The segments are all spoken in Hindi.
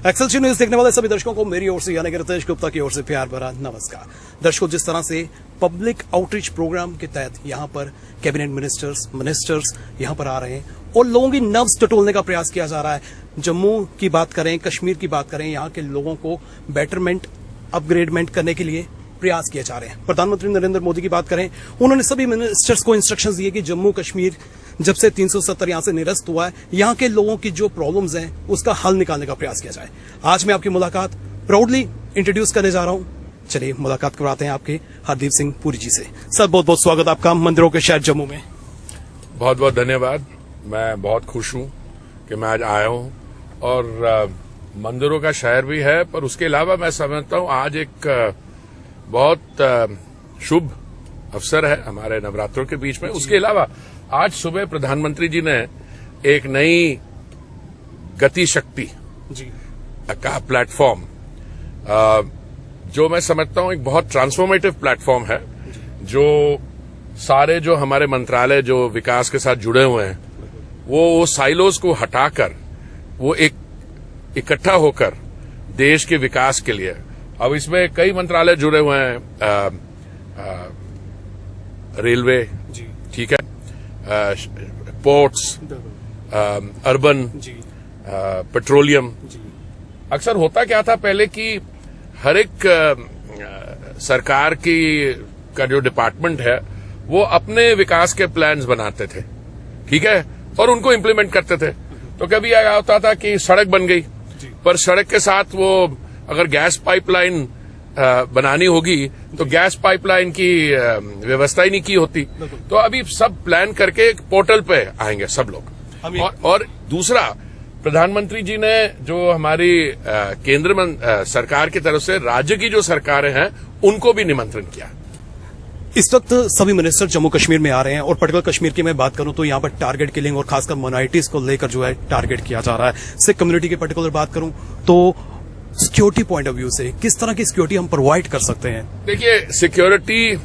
एक्सेल न्यूज देखने वाले सभी दर्शकों को मेरी ओर से यानी कि रितेश गुप्ता की ओर से प्यार भरा नमस्कार। दर्शकों, जिस तरह से पब्लिक आउटरीच प्रोग्राम के तहत यहां पर कैबिनेट मिनिस्टर्स यहां पर आ रहे हैं और लोगों की नब्ज टटोलने का प्रयास किया जा रहा है। जम्मू की बात करें, कश्मीर की बात करें, यहां के लोगों को बेटरमेंट अपग्रेडमेंट करने के लिए प्रयास किए जा रहे हैं। प्रधानमंत्री नरेंद्र मोदी की बात करें, उन्होंने सभी मिनिस्टर्स को इंस्ट्रक्शंस दिए कि जम्मू कश्मीर जब से 370 यहां से निरस्त हुआ है, यहां के लोगों की जो प्रॉब्लम्स हैं उसका हल निकालने का प्रयास किया जाए। आज मैं आपकी मुलाकात प्राउडली इंट्रोड्यूस करने जा रहा हूं। चलिए मुलाकात करवाते हैं आपके हरदीप सिंह पुरी जी से। सर, बहुत बहुत स्वागत आपका मंदिरों के शहर जम्मू में। बहुत बहुत धन्यवाद। मैं बहुत खुश हूं कि मैं आज आया हूं और मंदिरों का शहर भी है, पर उसके अलावा मैं समझता हूं आज एक बहुत शुभ अवसर है हमारे नवरात्रों के बीच में। उसके अलावा आज सुबह प्रधानमंत्री जी ने एक नई गति शक्ति का प्लेटफॉर्म, जो मैं समझता हूं एक बहुत ट्रांसफॉर्मेटिव प्लेटफॉर्म है, जो सारे जो हमारे मंत्रालय जो विकास के साथ जुड़े हुए हैं वो साइलोज को हटाकर वो एक इकट्ठा होकर देश के विकास के लिए, अब इसमें कई मंत्रालय जुड़े हुए हैं, रेलवे, ठीक है, पोर्ट्स, अर्बन, पेट्रोलियम। अक्सर होता क्या था पहले कि हर एक सरकार का जो डिपार्टमेंट है वो अपने विकास के प्लान्स बनाते थे, ठीक है, और उनको इम्प्लीमेंट करते थे। तो कभी क्या होता था कि सड़क बन गई, पर सड़क के साथ वो अगर गैस पाइपलाइन बनानी होगी तो गैस पाइपलाइन की व्यवस्था ही नहीं की होती। तो अभी सब प्लान करके एक पोर्टल पे आएंगे सब लोग। और दूसरा, प्रधानमंत्री जी ने जो हमारी केंद्र सरकार की तरफ से राज्य की जो सरकारें हैं उनको भी निमंत्रण किया। इस वक्त सभी मिनिस्टर जम्मू कश्मीर में आ रहे हैं और पर्टिकुलर कश्मीर की मैं बात करूं तो यहां पर टारगेट किलिंग और खासकर माइनॉरिटीज को लेकर जो है टारगेट किया जा रहा है। सिख कम्युनिटी की पर्टिकुलर बात करूं तो सिक्योरिटी पॉइंट ऑफ व्यू से किस तरह की सिक्योरिटी हम प्रोवाइड कर सकते हैं? देखिए, सिक्योरिटी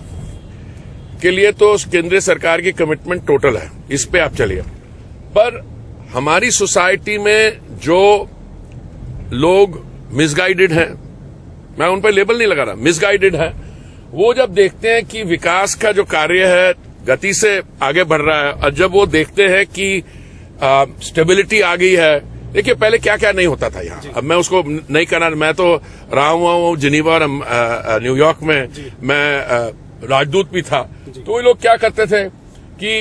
के लिए तो केंद्रीय सरकार की कमिटमेंट टोटल है, इस पे आप चलिए। पर हमारी सोसाइटी में जो लोग मिसगाइडेड हैं, मैं उन पर लेबल नहीं लगा रहा, मिसगाइडेड हैं, वो जब देखते हैं कि विकास का जो कार्य है गति से आगे बढ़ रहा है, और जब वो देखते हैं कि स्टेबिलिटी आ गई है। देखिए, पहले क्या क्या नहीं होता था यहाँ, अब मैं उसको नहीं करना, मैं तो रहा हुआ हूँ जिनीवा और न्यूयॉर्क में, मैं राजदूत भी था। तो ये लोग क्या करते थे कि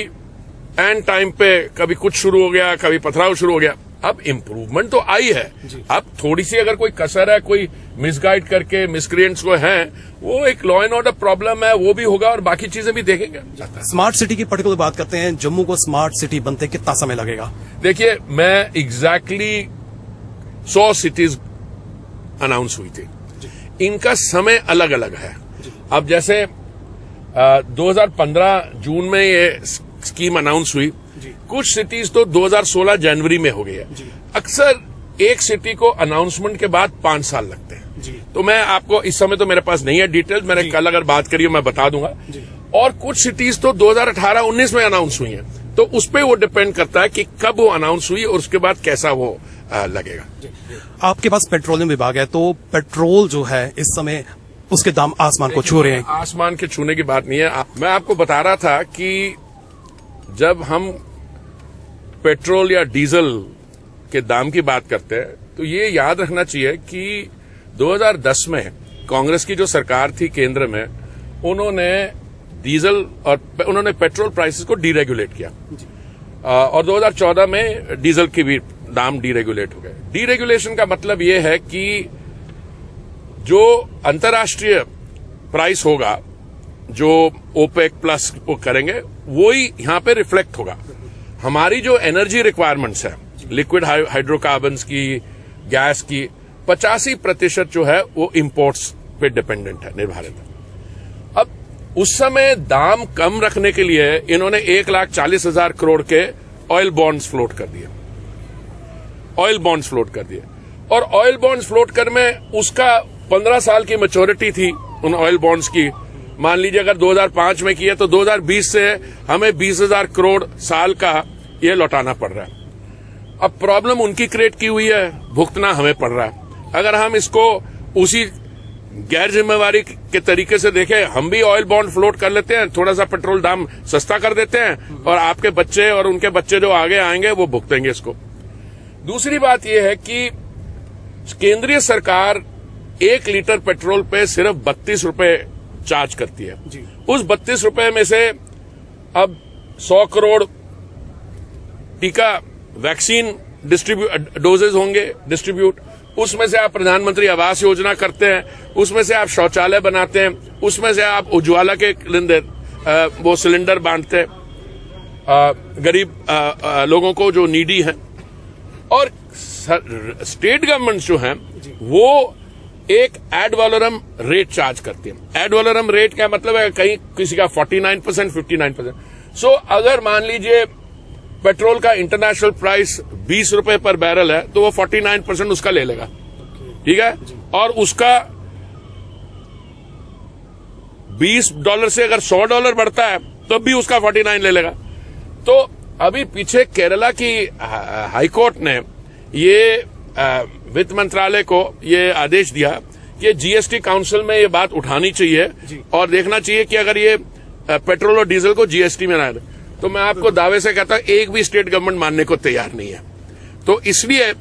एंड टाइम पे कभी कुछ शुरू हो गया, कभी पथराव शुरू हो गया। अब इम्प्रूवमेंट तो आई है, अब थोड़ी सी अगर कोई कसर है, कोई मिसगाइड करके मिसक्रिएंट्स को हैं, वो एक लॉ एंड ऑर्डर प्रॉब्लम है, वो भी होगा और बाकी चीजें भी देखेंगे। स्मार्ट सिटी की पर्टिकुलर बात करते हैं, जम्मू को स्मार्ट सिटी बनते कितना समय लगेगा? देखिए, मैं एग्जैक्टली 100 सिटीज अनाउंस हुई थी, इनका समय अलग अलग है। अब जैसे 2015 जून में ये स्कीम अनाउंस हुई, कुछ सिटीज तो 2016 जनवरी में हो गई है। अक्सर एक सिटी को अनाउंसमेंट के बाद 5 साल लगते हैं। तो मैं आपको इस समय तो मेरे पास नहीं है डिटेल, मैंने कल अगर बात करी मैं बता दूंगा। और कुछ सिटीज तो 2018-19 में अनाउंस हुई हैं, तो उस पर वो डिपेंड करता है कि कब वो अनाउंस हुई और उसके बाद कैसा वो लगेगा। आपके पास पेट्रोलियम विभाग है, तो पेट्रोल जो है इस समय उसके दाम आसमान को छू रहे हैं। आसमान के छूने की बात नहीं है। मैं आपको बता रहा था कि जब हम पेट्रोल या डीजल के दाम की बात करते हैं तो ये याद रखना चाहिए कि 2010 में कांग्रेस की जो सरकार थी केंद्र में, उन्होंने डीजल और उन्होंने पेट्रोल प्राइसेस को डीरेगुलेट किया, और 2014 में डीजल के भी दाम डीरेगुलेट हो गए। डीरेगुलेशन का मतलब ये है कि जो अंतर्राष्ट्रीय प्राइस होगा, जो ओपेक प्लस वो करेंगे, वो ही यहां पे रिफ्लेक्ट होगा। हमारी जो एनर्जी रिक्वायरमेंट्स है, लिक्विड हाइड्रोकार्बन्स की, गैस की, 85% जो है वो इंपोर्ट्स पे डिपेंडेंट है, निर्भरित है। अब उस समय दाम कम रखने के लिए इन्होंने 1,40,000 करोड़ के ऑयल बॉन्ड्स फ्लोट कर दिए, और ऑयल बॉन्ड्स फ्लोट कर में उसका 15 साल की मैच्योरिटी थी उन ऑयल बॉन्ड्स की। मान लीजिए अगर 2005 में किया तो 2020 से हमें 20,000 करोड़ साल का ये लौटाना पड़ रहा है। अब प्रॉब्लम उनकी क्रिएट की हुई है, भुगतना हमें पड़ रहा है। अगर हम इसको उसी गैर जिम्मेवारी के तरीके से देखें, हम भी ऑयल बॉन्ड फ्लोट कर लेते हैं, थोड़ा सा पेट्रोल दाम सस्ता कर देते हैं और आपके बच्चे और उनके बच्चे जो आगे आएंगे वो भुगतेंगे इसको। दूसरी बात यह है कि केंद्रीय सरकार 1 लीटर पेट्रोल पे सिर्फ 32 रुपए चार्ज करती है। उस 32 रुपए में से अब 100 करोड़ टीका वैक्सीन डोजेज होंगे डिस्ट्रीब्यूट, उसमें से आप प्रधानमंत्री आवास योजना करते हैं, उसमें से आप शौचालय बनाते हैं, उसमें से आप उज्ज्वला के वो सिलेंडर बांटते हैं गरीब लोगों को जो नीडी हैं। और स्टेट गवर्नमेंट जो हैं वो एक एड वैलोरम रेट चार्ज करती है। एड वैलोरम रेट का मतलब है कहीं किसी का 49%, 59%। सो अगर मान लीजिए पेट्रोल का इंटरनेशनल प्राइस 20 रुपए पर बैरल है तो वो 49% उसका ले लेगा, ठीक है। और उसका $20 से अगर $100 बढ़ता है तो भी उसका 49 ले लेगा। तो अभी पीछे केरला की हाईकोर्ट ने ये वित्त मंत्रालय को ये आदेश दिया कि जीएसटी काउंसिल में ये बात उठानी चाहिए और देखना चाहिए कि अगर ये पेट्रोल और डीजल को जीएसटी में ना आए, तो मैं आपको दावे से कहता हूं एक भी स्टेट गवर्नमेंट मानने को तैयार नहीं है। तो इसलिए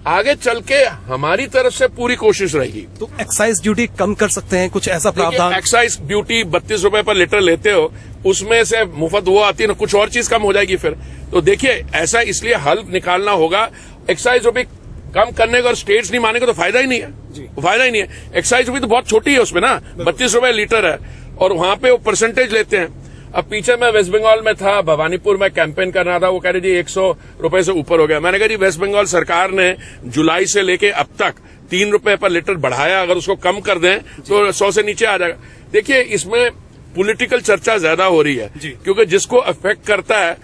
आगे चल के हमारी तरफ से पूरी कोशिश रहेगी। तो एक्साइज ड्यूटी कम कर सकते हैं, कुछ ऐसा प्रावधान? एक्साइज ड्यूटी 32 रुपए पर लीटर लेते हो, उसमें से मुफ्त वो आती है ना, कुछ और चीज कम हो जाएगी फिर। तो देखिए ऐसा इसलिए हल निकालना होगा। एक्साइज ड्यूटी कम करने का और स्टेट्स नहीं मानेंगे तो फायदा ही नहीं है, फायदा ही नहीं है। एक्साइज ड्यूटी तो बहुत छोटी है उसमें ना, 32 रुपए लीटर है और वहां पे वो परसेंटेज लेते हैं। अब पीछे मैं वेस्ट बंगाल में था, भवानीपुर में कैंपेन कर रहा था, वो कह रहे जी 100 रुपए से ऊपर हो गया। मैंने कहा जी वेस्ट बंगाल सरकार ने जुलाई से लेके अब तक 3 रुपए पर लीटर बढ़ाया, अगर उसको कम कर दें तो 100 से नीचे आ जाएगा। देखिए इसमें पॉलिटिकल चर्चा ज्यादा हो रही है क्योंकि जिसको अफेक्ट करता है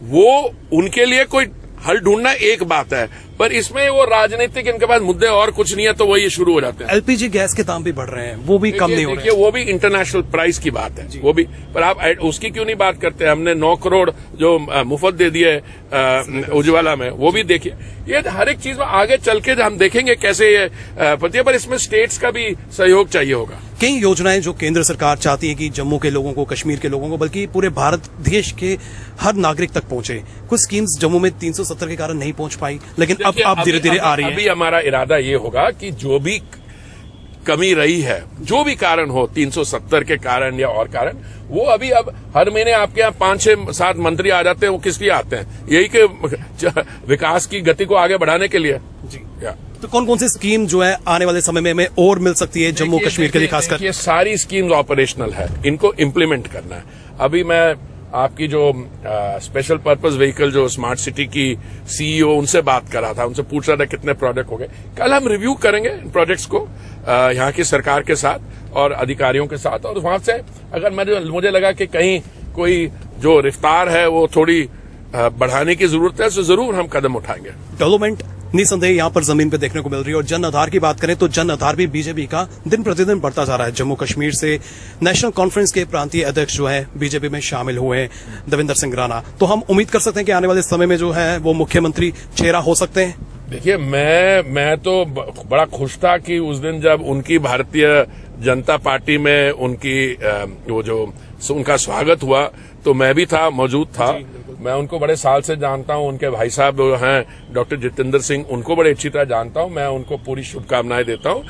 वो उनके लिए कोई हल ढूंढना एक बात है, पर इसमें वो राजनीतिक इनके पास मुद्दे और कुछ नहीं है तो वो ये शुरू हो जाते हैं। एलपीजी गैस के दाम भी बढ़ रहे हैं, वो भी कम नहीं हो रहे हैं। वो भी इंटरनेशनल प्राइस की बात है, वो भी, पर आप उसकी क्यों नहीं बात करते? हमने 9 करोड़ जो मुफ्त दे दिए उज्ज्वला में, वो भी देखिए। ये हर एक चीज में आगे चल के हम देखेंगे कैसे ये पर इसमें स्टेट्स का भी सहयोग चाहिए होगा। कई योजनाएं जो केंद्र सरकार चाहती है कि जम्मू के लोगों को, कश्मीर के लोगों को, बल्कि पूरे भारत देश के हर नागरिक तक पहुंचे। कुछ स्कीम्स जम्मू में 370 के कारण नहीं पहुंच पाई, लेकिन अब धीरे धीरे आ रही है। अभी हमारा इरादा ये होगा कि जो भी कमी रही है, जो भी कारण हो 370 के कारण या और कारण, वो अभी अब हर महीने आपके यहाँ 5, 6, 7 मंत्री आ जाते हैं। वो किस लिए आते हैं? यही कि विकास की गति को आगे बढ़ाने के लिए जी। तो कौन कौन सी स्कीम जो है आने वाले समय में हमें और मिल सकती है जम्मू कश्मीर के लिए खासकर? ये सारी स्कीम्स ऑपरेशनल है, इनको इम्प्लीमेंट करना है। अभी मैं आपकी जो स्पेशल पर्पस व्हीकल जो स्मार्ट सिटी की सीईओ उनसे बात कर रहा था, उनसे पूछ रहा था कितने प्रोजेक्ट हो गए। कल हम रिव्यू करेंगे इन प्रोजेक्ट्स को यहाँ की सरकार के साथ और अधिकारियों के साथ, और वहां से अगर मुझे लगा कि कहीं कोई जो रफ्तार है वो थोड़ी बढ़ाने की जरूरत है तो जरूर हम कदम उठाएंगे। डेवलपमेंट निसंदेह यहाँ पर जमीन पे देखने को मिल रही है। और जन आधार की बात करें तो जन आधार भी बीजेपी का दिन प्रतिदिन बढ़ता जा रहा है। जम्मू कश्मीर से नेशनल कॉन्फ्रेंस के प्रांतीय अध्यक्ष जो है बीजेपी में शामिल हुए हैं, देवेंद्र सिंह राणा। तो हम उम्मीद कर सकते हैं कि आने वाले समय में जो है वो मुख्यमंत्री चेहरा हो सकते हैं। देखिए मैं तो बड़ा खुश था कि उस दिन जब उनकी भारतीय जनता पार्टी में उनकी वो जो उनका स्वागत हुआ तो मैं भी था, मौजूद था। मैं उनको बड़े साल से जानता हूं। उनके भाई साहब जो हैं डॉक्टर जितेंद्र सिंह, उनको बड़े अच्छी तरह जानता हूं। मैं उनको पूरी शुभकामनाएं देता हूं।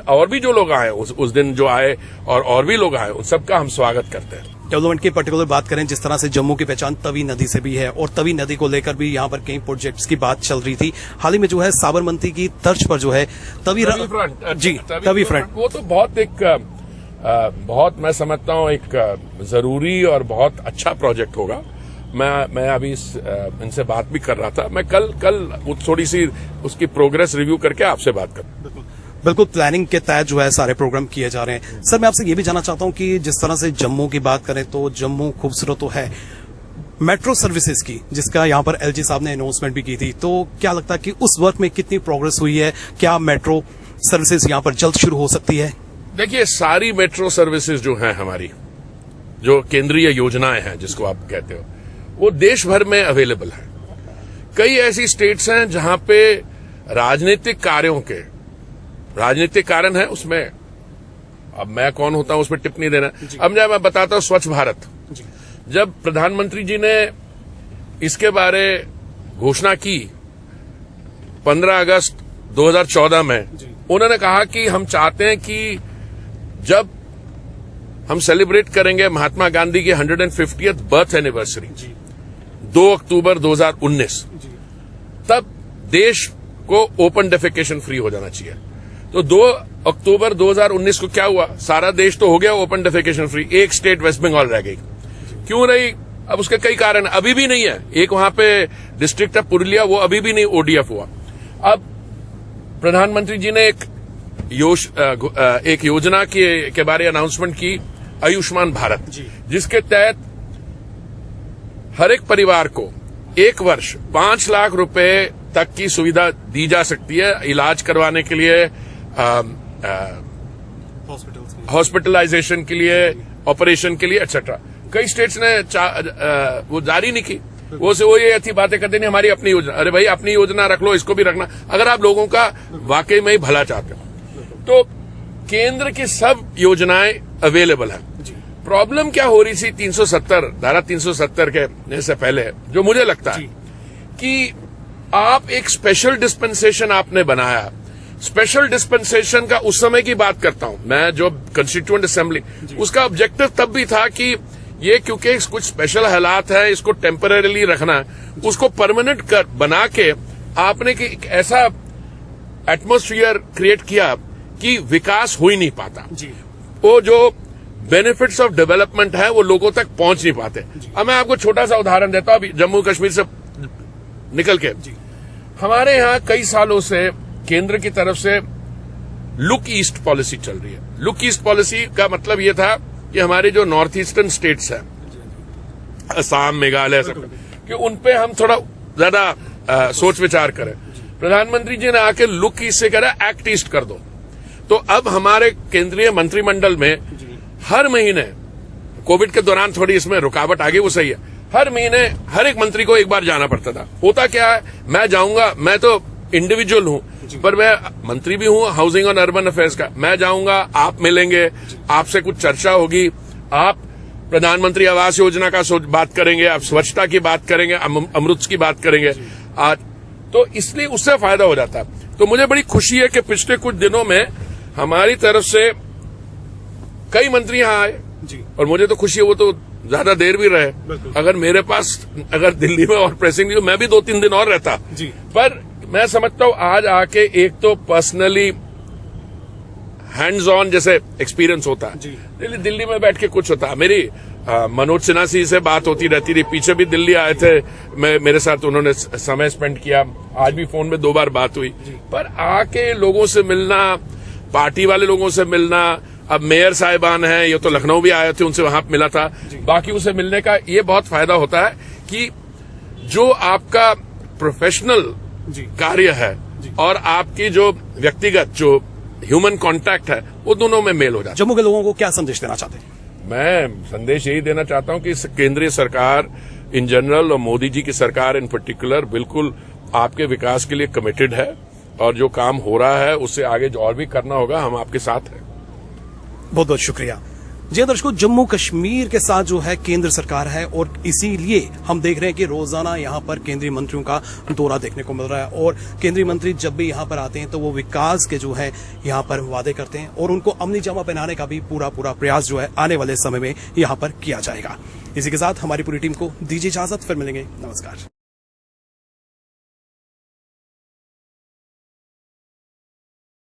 और भी जो लोग आए उस दिन जो आए और भी लोग आए, उन सबका हम स्वागत करते हैं। डेवलपमेंट की पर्टिकुलर बात करें, जिस तरह से जम्मू की पहचान तवी नदी से भी है और तवी नदी को लेकर भी यहाँ पर कई प्रोजेक्ट्स की बात चल रही थी। हाल ही में जो है साबरमती की तर्ज पर जो है तवी फ्रंट, वो तो बहुत मैं समझता हूँ एक जरूरी और बहुत अच्छा प्रोजेक्ट होगा। मैं अभी इनसे बात भी कर रहा था। मैं कल थोड़ी सी उसकी प्रोग्रेस रिव्यू करके आपसे बात करूँ। बिल्कुल प्लानिंग के तहत जो है सारे प्रोग्राम किए जा रहे हैं। सर मैं आपसे ये भी जानना चाहता हूँ कि जिस तरह से जम्मू की बात करें तो जम्मू खूबसूरत तो है, मेट्रो सर्विसेज की जिसका यहाँ पर एलजी साहब ने अनाउंसमेंट भी की थी, तो क्या लगता है कि उस वर्क में कितनी प्रोग्रेस हुई है? क्या मेट्रो सर्विसेज यहाँ पर जल्द शुरू हो सकती है? देखिए सारी मेट्रो सर्विसेज जो हैं हमारी, जो केंद्रीय योजनाएं हैं जिसको आप कहते हो, वो देश भर में अवेलेबल है। कई ऐसी स्टेट्स हैं जहां पे राजनीतिक कार्यों के राजनीतिक कारण है उसमें, अब मैं कौन होता हूं उस पर टिप्पणी देना। अब मैं बताता हूं स्वच्छ भारत। जब प्रधानमंत्री जी ने इसके बारे घोषणा की 15 अगस्त 2014 में, उन्होंने कहा कि हम चाहते हैं कि जब हम सेलिब्रेट करेंगे महात्मा गांधी की 150th बर्थ एनिवर्सरी 2 अक्टूबर 2019, तब देश को ओपन डेफिकेशन फ्री हो जाना चाहिए। तो 2 अक्टूबर 2019 को क्या हुआ, सारा देश तो हो गया ओपन डेफिकेशन फ्री, एक स्टेट वेस्ट बंगाल रह गई। क्यों रही? अब उसके कई कारण, अभी भी नहीं है। एक वहां पे डिस्ट्रिक्ट है पुरुलिया, वो अभी भी नहीं ओडीएफ हुआ। अब प्रधानमंत्री जी ने एक योजना के बारे अनाउंसमेंट की, आयुष्मान भारत, जिसके तहत हर एक परिवार को 1 वर्ष 5 लाख रुपए तक की सुविधा दी जा सकती है इलाज करवाने के लिए, हॉस्पिटलाइजेशन के लिए, ऑपरेशन के लिए, एक्सेट्रा। कई स्टेट्स ने वो जारी नहीं की। वो ये अच्छी बातें करते नहीं, हमारी अपनी योजना। अरे भाई, अपनी योजना रख लो, इसको भी रखना, अगर आप लोगों का वाकई में ही भला चाहते हो। तो केंद्र की सब योजनाएं अवेलेबल है। प्रॉब्लम क्या हो रही थी 370 धारा 370 के से पहले, जो मुझे लगता है कि आप एक स्पेशल डिस्पेंसेशन आपने बनाया। स्पेशल डिस्पेंसेशन का उस समय की बात करता हूं मैं, जो कंस्टिट्यूएंट असेंबली, उसका ऑब्जेक्टिव तब भी था कि ये क्योंकि कुछ स्पेशल हालात है, इसको टेम्परेरीली रखना है, उसको परमानेंट बना के आपने एक ऐसा एटमॉस्फेयर क्रिएट किया कि विकास हो ही नहीं पाता। वो जो बेनिफिट्स ऑफ डेवलपमेंट है वो लोगों तक पहुंच नहीं पाते। अब मैं आपको छोटा सा उदाहरण देता हूं। अभी जम्मू कश्मीर से निकल के हमारे यहां कई सालों से केंद्र की तरफ से लुक ईस्ट पॉलिसी चल रही है। लुक ईस्ट पॉलिसी का मतलब ये था कि हमारे जो नॉर्थ ईस्टर्न स्टेट्स हैं, असम, मेघालय, सब, कि उन पे हम थोड़ा ज्यादा सोच विचार करें। प्रधानमंत्री जी ने आके लुक ईस्ट से कह रहा एक्ट ईस्ट कर दो। तो अब हमारे केंद्रीय मंत्रिमंडल में हर महीने, कोविड के दौरान थोड़ी इसमें रुकावट आ गई, वो सही है, हर महीने हर एक मंत्री को एक बार जाना पड़ता था। होता क्या है, मैं जाऊंगा, मैं तो इंडिविजुअल हूं, पर मैं मंत्री भी हूं हाउसिंग और अर्बन अफेयर्स का। मैं जाऊंगा, आप मिलेंगे, आपसे कुछ चर्चा होगी, आप प्रधानमंत्री आवास योजना का बात करेंगे, आप स्वच्छता की बात करेंगे, अमृत की बात करेंगे आज, तो इसलिए उससे फायदा हो जाता है। तो मुझे बड़ी खुशी है कि पिछले कुछ दिनों में हमारी तरफ से कई मंत्री यहां आए, और मुझे तो खुशी है, वो तो ज्यादा देर भी रहे। अगर मेरे पास अगर दिल्ली में और प्रेसिंग नहीं, मैं भी 2-3 दिन और रहता। पर मैं समझता हूं आज आके एक तो पर्सनली हैंड्स ऑन जैसे एक्सपीरियंस होता है। दिल्ली में बैठ के कुछ होता है। मेरी मनोज सिन्हा जी से बात होती रहती थी, पीछे भी दिल्ली आए थे, मेरे साथ उन्होंने समय स्पेंड किया, आज भी फोन में 2 बार बात हुई। पर आके लोगों से मिलना, पार्टी वाले लोगों से मिलना, अब मेयर साहिबान हैं, ये तो लखनऊ भी आए थे, उनसे वहां मिला था, बाकी उनसे मिलने का ये बहुत फायदा होता है कि जो आपका प्रोफेशनल कार्य है और आपकी जो व्यक्तिगत जो ह्यूमन कांटेक्ट है, वो दोनों में मेल हो जाता है। जम्मू के लोगों को क्या संदेश देना चाहते हैं? मैं संदेश यही देना चाहता हूं कि केंद्रीय सरकार इन जनरल और मोदी जी की सरकार इन पर्टिकुलर बिल्कुल आपके विकास के लिए कमिटेड है, और जो काम हो रहा है उससे आगे जो और भी करना होगा, हम आपके साथ हैं। बहुत बहुत शुक्रिया। जी दर्शकों, जम्मू कश्मीर के साथ जो है केंद्र सरकार है, और इसीलिए हम देख रहे हैं कि रोजाना यहां पर केंद्रीय मंत्रियों का दौरा देखने को मिल रहा है, और केंद्रीय मंत्री जब भी यहां पर आते हैं तो वो विकास के जो है यहां पर वादे करते हैं, और उनको अमली जामा पहनाने का भी पूरा प्रयास जो है आने वाले समय में यहां पर किया जाएगा। इसी के साथ हमारी पूरी टीम को दीजिए इजाजत, फिर मिलेंगे, नमस्कार।